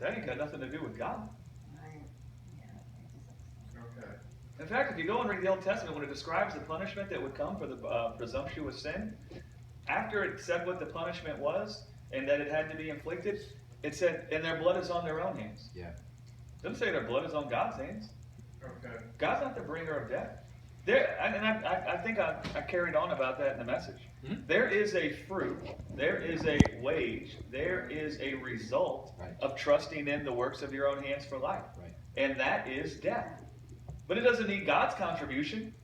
That ain't got nothing to do with God. Okay. In fact, if you go and read the Old Testament, when it describes the punishment that would come for the presumptuous sin, after it said what the punishment was and that it had to be inflicted, it said, and their blood is on their own hands. Yeah. It doesn't say their blood is on God's hands. Okay. God's not the bringer of death. I think I carried on about that in the message. Mm-hmm. There is a fruit, there is a wage, there is a result of trusting in the works of your own hands for life. Right. And that is death. But it doesn't need God's contribution.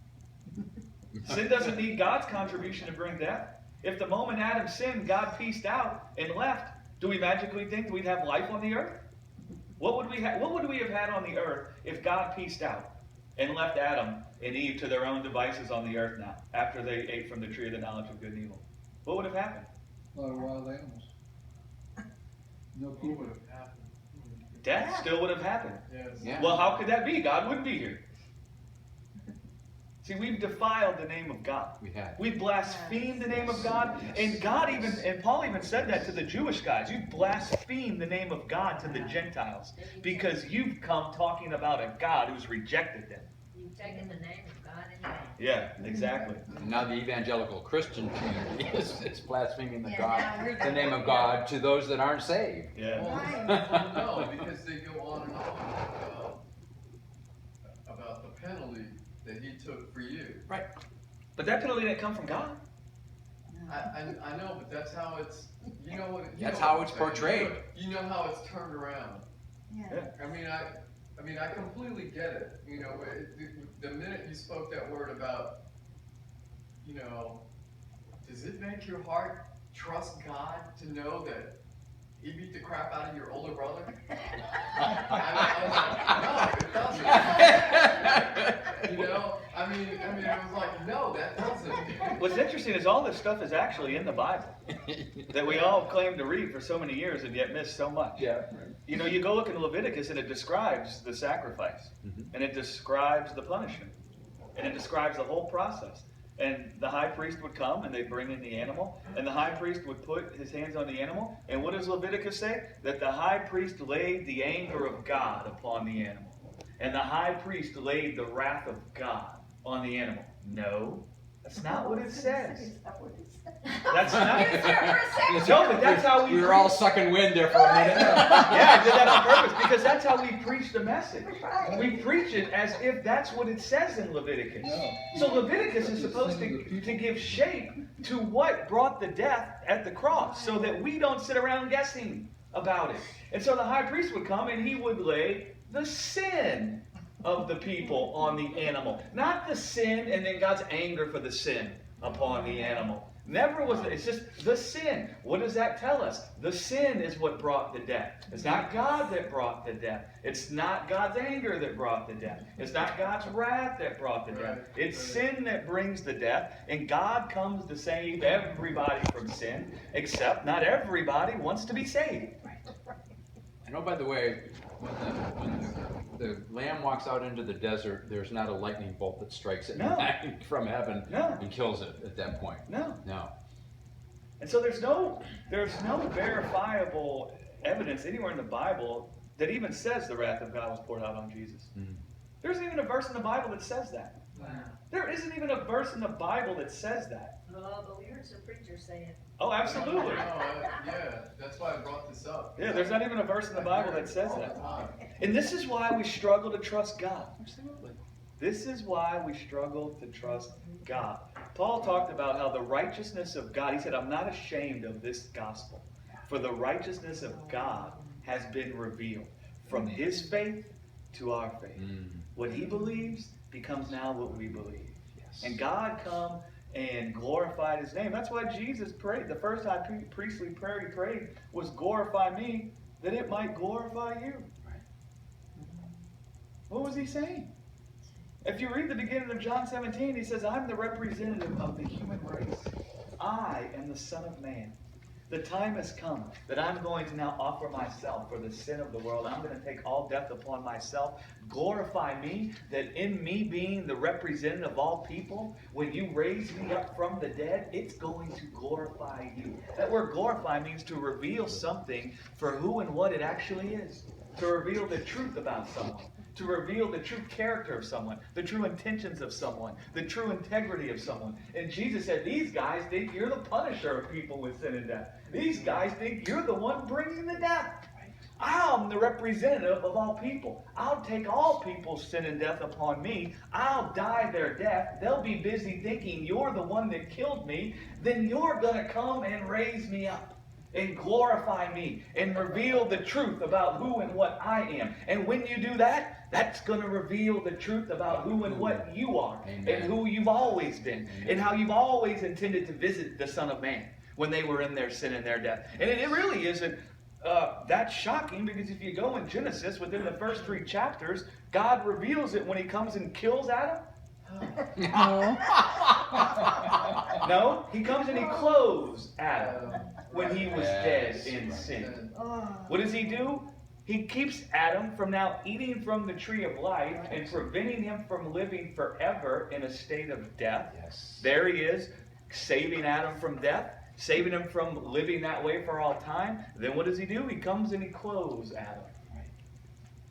Sin doesn't need God's contribution to bring death. If the moment Adam sinned, God pieced out and left, do we magically think we'd have life on the earth? What would we have had on the earth if God pieced out and left Adam and Eve to their own devices on the earth now, after they ate from the tree of the knowledge of good and evil? What would have happened? A lot of wild animals. No What people. would have happened? Death still would have happened. Yes. Yeah. Well, how could that be? God wouldn't be here. See, we've defiled the name of God. We have. We've blasphemed the name of God. And Paul even said that to the Jewish guys. You've blasphemed the name of God to the Gentiles because you've come talking about a God who's rejected them. You've taken the name of God in vain. Yeah, exactly. And now the evangelical Christian community is blaspheming the now the name of God to those that aren't saved. Yeah. No, because they go on and on about the penalty that he took for you. Right. But that penalty didn't come from God. I know, but that's how it's, you know what? That's know how what it's I'm saying. portrayed. You know how it's turned around. Yeah. I mean, I completely get it. You know, the minute you spoke that word about, you know, does it make your heart trust God to know that He beat the crap out of your older brother? I was like, no, it doesn't. You know, I mean, it was like, no, that doesn't. What's interesting is all this stuff is actually in the Bible that we all claim to read for so many years and yet miss so much. Yeah. You know, you go look in Leviticus and it describes the sacrifice, and it describes the punishment, and it describes the whole process. And the high priest would come and they'd bring in the animal, and the high priest would put his hands on the animal. And what does Leviticus say? That the high priest laid the anger of God upon the animal. And the high priest laid the wrath of God on the animal. No, that's not what it says. That's not. No, but that's how we were all sucking wind there for a minute. Yeah, I did that on purpose because that's how we preach the message. We preach it as if that's what it says in Leviticus. No. So Leviticus is supposed to give shape to what brought the death at the cross, so that we don't sit around guessing about it. And so the high priest would come and he would lay the sin of the people on the animal, not the sin and then God's anger for the sin upon the animal. Never was it. It's just the sin. What does that tell us? The sin is what brought the death. It's not God that brought the death. It's not God's anger that brought the death. It's not God's wrath that brought the death. It's sin that brings the death. And God comes to save everybody from sin, except not everybody wants to be saved. I know, by the way, when the lamb walks out into the desert, there's not a lightning bolt that strikes it from heaven and kills it at that point. No. No. And so there's no verifiable evidence anywhere in the Bible that even says the wrath of God was poured out on Jesus. Mm. There isn't even a verse in the Bible that says that. Wow. There isn't even a verse in the Bible that says that. Oh, but we heard some preachers say it. Oh, absolutely. Yeah, that's why I brought this up. Yeah, there's not even a verse in the Bible that says that. And this is why we struggle to trust God. Absolutely. This is why we struggle to trust God. Paul talked about how the righteousness of God, he said, I'm not ashamed of this gospel, for the righteousness of God has been revealed from his faith to our faith. Mm. What he believes becomes now what we believe. Yes. And God come and glorified his name. That's why Jesus prayed. The first high priestly prayer he prayed was, glorify me, that it might glorify you. Right. What was he saying? If you read the beginning of John 17, he says, I'm the representative of the human race. I am the Son of Man. The time has come that I'm going to now offer myself for the sin of the world. I'm going to take all death upon myself, glorify me, that in me being the representative of all people, when you raise me up from the dead, it's going to glorify you. That word glorify means to reveal something for who and what it actually is. To reveal the truth about someone. To reveal the true character of someone, the true intentions of someone, the true integrity of someone. And Jesus said, these guys think you're the punisher of people with sin and death. These guys think you're the one bringing the death. I'm the representative of all people. I'll take all people's sin and death upon me. I'll die their death. They'll be busy thinking you're the one that killed me. Then you're going to come and raise me up and glorify me and reveal the truth about who and what I am. And when you do that, that's going to reveal the truth about who and what you are. Amen. And who you've always been. Amen. And how you've always intended to visit the Son of Man when they were in their sin and their death. And it really isn't that shocking, because if you go in Genesis, within the first 3 chapters, God reveals it when he comes and kills Adam. No, he comes and he clothes Adam when he was dead in sin. What does he do? He keeps Adam from now eating from the tree of life and preventing him from living forever in a state of death. Yes. There he is, saving Adam from death, saving him from living that way for all time. Then what does he do? He comes and he clothes Adam.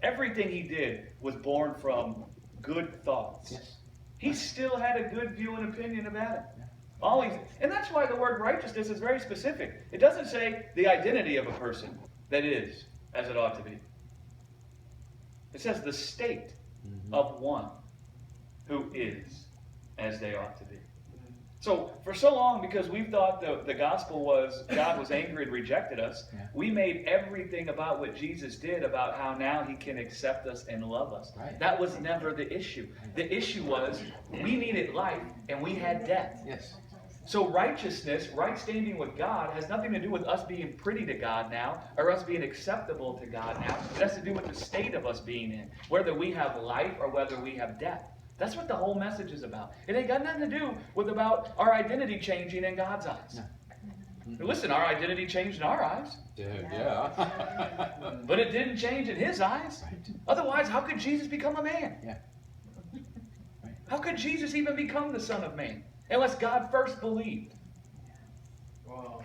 Everything he did was born from good thoughts. Yes. He still had a good view and opinion of Adam. Always. And that's why the word righteousness is very specific. It doesn't say the identity of a person that is as it ought to be. It says the state of one who is as they ought to be. So for so long, because we thought the gospel was God was angry and rejected us, we made everything about what Jesus did about how now he can accept us and love us. Right. That was never the issue. The issue was we needed life and we had death. Yes. So righteousness, right standing with God, has nothing to do with us being pretty to God now, or us being acceptable to God now. It has to do with the state of us being in, whether we have life or whether we have death. That's what the whole message is about. It ain't got nothing to do with about our identity changing in God's eyes. No. Listen, our identity changed in our eyes. Yeah. But it didn't change in his eyes. Right. Otherwise, how could Jesus become a man? Yeah. Right. How could Jesus even become the Son of Man? Unless God first believed. Well,